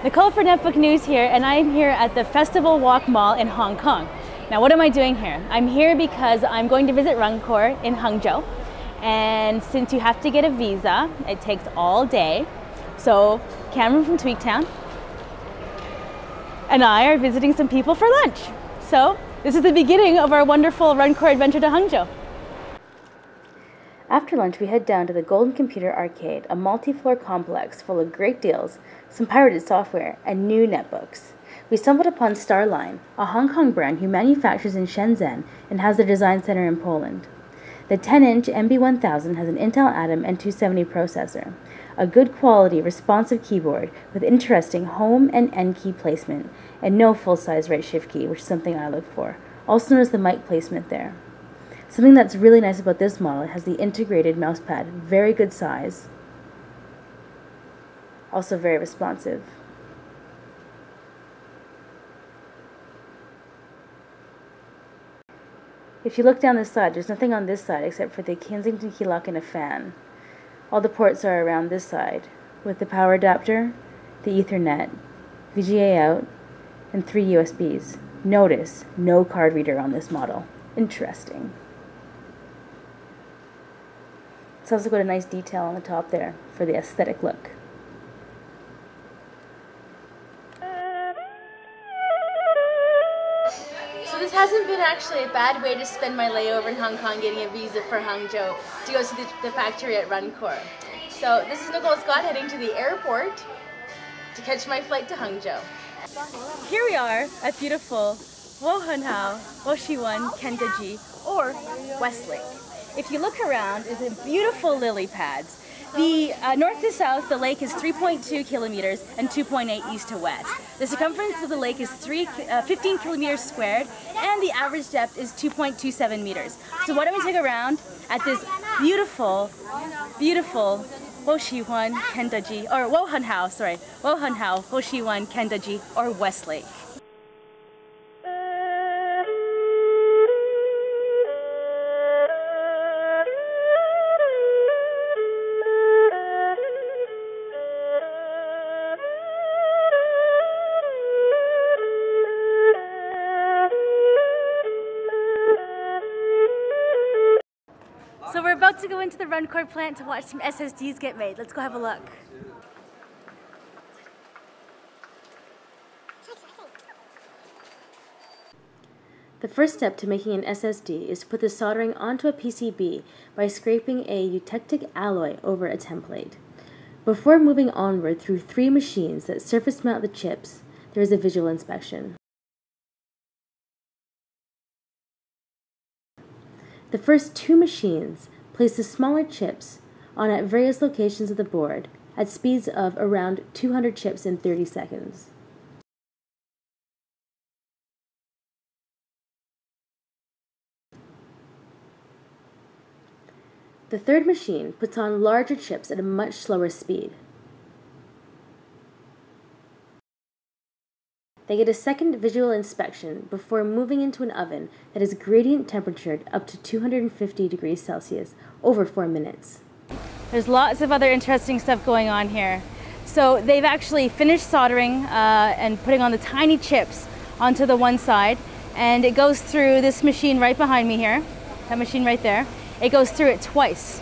Nicole for Netbook News here, and I'm here at the Festival Walk Mall in Hong Kong. Now, what am I doing here? I'm here because I'm going to visit RunCore in Hangzhou, and since you have to get a visa, it takes all day. So Cameron from Tweaktown and I are visiting some people for lunch. So this is the beginning of our wonderful RunCore adventure to Hangzhou. After lunch, we head down to the Golden Computer Arcade, a multi-floor complex full of great deals, some pirated software, and new netbooks. We stumbled upon Starline, a Hong Kong brand who manufactures in Shenzhen and has their design center in Poland. The 10-inch MB1000 has an Intel Atom N270 processor, a good quality responsive keyboard with interesting home and end key placement, and no full-size right shift key, which is something I look for. Also notice the mic placement there. Something that's really nice about this model, it has the integrated mousepad, very good size, also very responsive. If you look down this side, there's nothing on this side except for the Kensington key lock and a fan. All the ports are around this side, with the power adapter, the Ethernet, VGA out, and 3 USBs. Notice, no card reader on this model. Interesting. It's also got a nice detail on the top there for the aesthetic look. So this hasn't been actually a bad way to spend my layover in Hong Kong getting a visa for Hangzhou to go to the factory at RunCore. So this is Nicole Scott heading to the airport to catch my flight to Hangzhou. Here we are at beautiful Wohenhao, Woshiwan, Kendaji, or Westlake. If you look around, it's a beautiful lily pads. The north to south, the lake is 3.2 kilometers and 2.8 east to west. The circumference of the lake is 15 kilometers squared, and the average depth is 2.27 meters. So why don't we take a round at this beautiful, beautiful Woshiwan, Kendaji, or Wohenhao, sorry, Wohenhao, Woshiwan, Kendaji, or Westlake. So we're about to go into the RunCore plant to watch some SSDs get made. Let's go have a look. The first step to making an SSD is to put the soldering onto a PCB by scraping a eutectic alloy over a template. Before moving onward through 3 machines that surface mount the chips, there is a visual inspection. The first 2 machines place the smaller chips on at various locations of the board at speeds of around 200 chips in 30 seconds. The third machine puts on larger chips at a much slower speed. They get a second visual inspection before moving into an oven that is gradient temperatured up to 250 degrees Celsius over 4 minutes. There's lots of other interesting stuff going on here. So they've actually finished soldering and putting on the tiny chips onto the one side, and it goes through this machine right behind me here, that machine right there. It goes through it twice.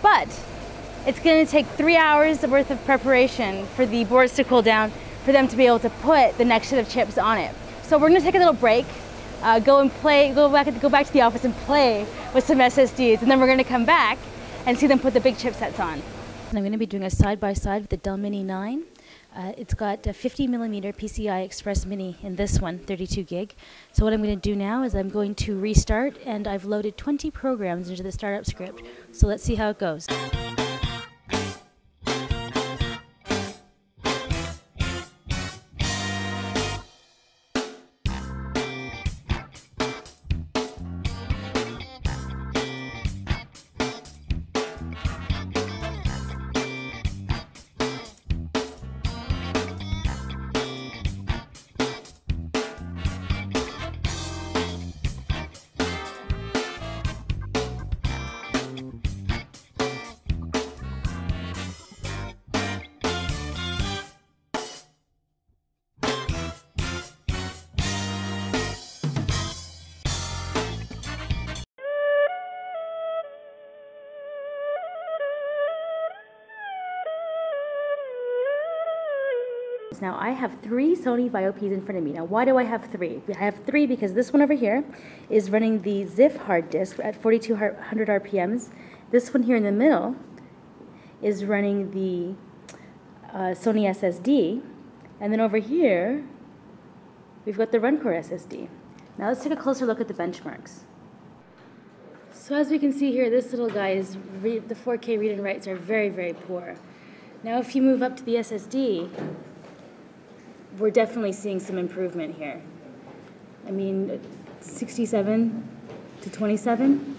But it's going to take 3 hours worth of preparation for the boards to cool down, for them to be able to put the next set of chips on it. So we're going to take a little break, go back to the office and play with some SSDs, and then we're going to come back and see them put the big chipsets on. And I'm going to be doing a side-by-side with the Dell Mini 9. It's got a 50mm PCI Express Mini in this one, 32 gig. So what I'm going to do now is I'm going to restart, and I've loaded 20 programs into the startup script. So let's see how it goes. Now I have 3 Sony VAIO Ps in front of me. Now why do I have 3? I have 3 because this one over here is running the ZIF hard disk at 4200 RPMs. This one here in the middle is running the Sony SSD. And then over here, we've got the RunCore SSD. Now let's take a closer look at the benchmarks. So as we can see here, this little guy is, the 4K read and writes are very, very poor. Now if you move up to the SSD, we're definitely seeing some improvement here. I mean, 67 to 27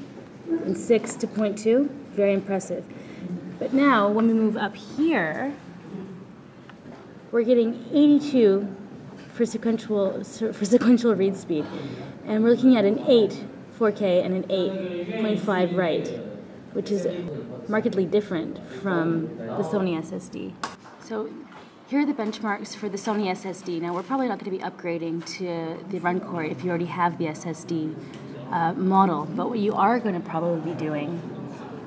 and 6 to 0.2, very impressive. But now when we move up here, we're getting 82 for sequential read speed, and we're looking at an 8 4K and an 8.5 write, which is markedly different from the Sony SSD. So here are the benchmarks for the Sony SSD. Now we're probably not going to be upgrading to the RunCore if you already have the SSD model, but what you are going to probably be doing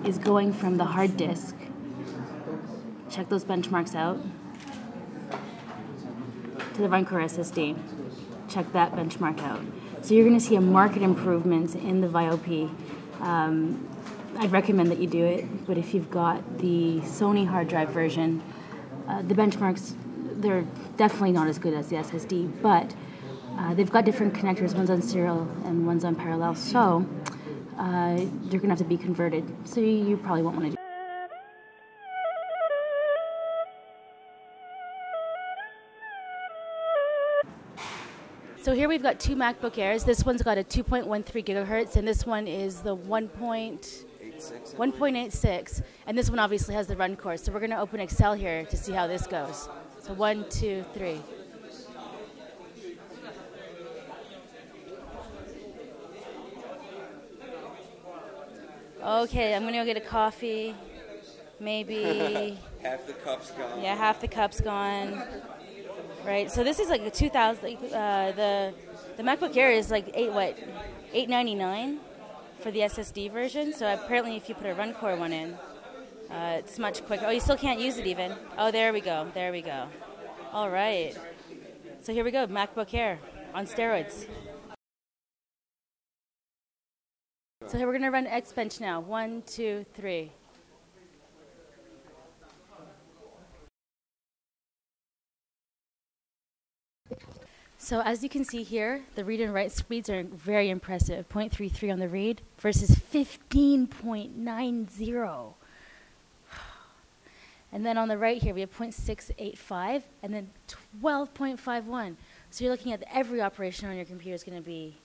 is going from the hard disk, check those benchmarks out, to the RunCore SSD, check that benchmark out. So you're going to see a marked improvement in the VAIO P. I'd recommend that you do it, but if you've got the Sony hard drive version, the benchmarks, they're definitely not as good as the SSD, but they've got different connectors, one's on serial and one's on parallel, so you're going to have to be converted, so you probably won't want to do it. So here we've got 2 MacBook Airs. This one's got a 2.13 gigahertz, and this one is the 1.86, and this one obviously has the RunCore. So we're going to open Excel here to see how this goes. So 1, 2, 3. Okay, I'm going to go get a coffee. Maybe half the cup's gone. Yeah, half the cup's gone. Right, so this is like a 2000. The MacBook Air is like $899 for the SSD version. So apparently, if you put a RunCore one in, it's much quicker. Oh, you still can't use it even. Oh, there we go. There we go. All right. So here we go. MacBook Air on steroids. So here we're gonna run Xbench now. 1, 2, 3. So as you can see here, the read and write speeds are very impressive. 0.33 on the read versus 15.90. And then on the right here, we have 0.685 and then 12.51. So you're looking at every operation on your computer is going to be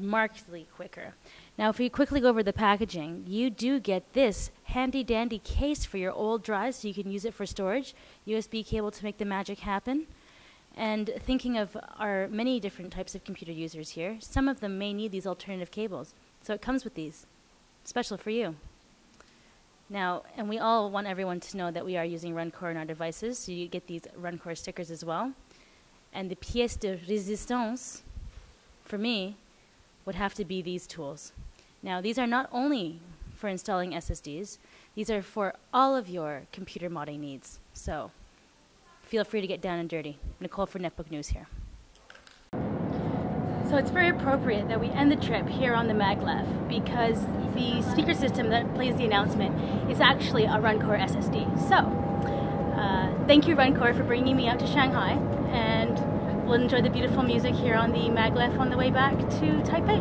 markedly quicker. Now, if we quickly go over the packaging, you do get this handy-dandy case for your old drives so you can use it for storage, USB cable to make the magic happen. And thinking of our many different types of computer users here, some of them may need these alternative cables. So it comes with these, special for you. Now, and we all want everyone to know that we are using RunCore on our devices, so you get these RunCore stickers as well. And the pièce de résistance, for me, would have to be these tools. Now, these are not only for installing SSDs, these are for all of your computer modding needs. So feel free to get down and dirty. Nicole for Netbook News here. So it's very appropriate that we end the trip here on the maglev because the speaker system that plays the announcement is actually a RunCore SSD. So thank you RunCore for bringing me out to Shanghai, and we'll enjoy the beautiful music here on the maglev on the way back to Taipei.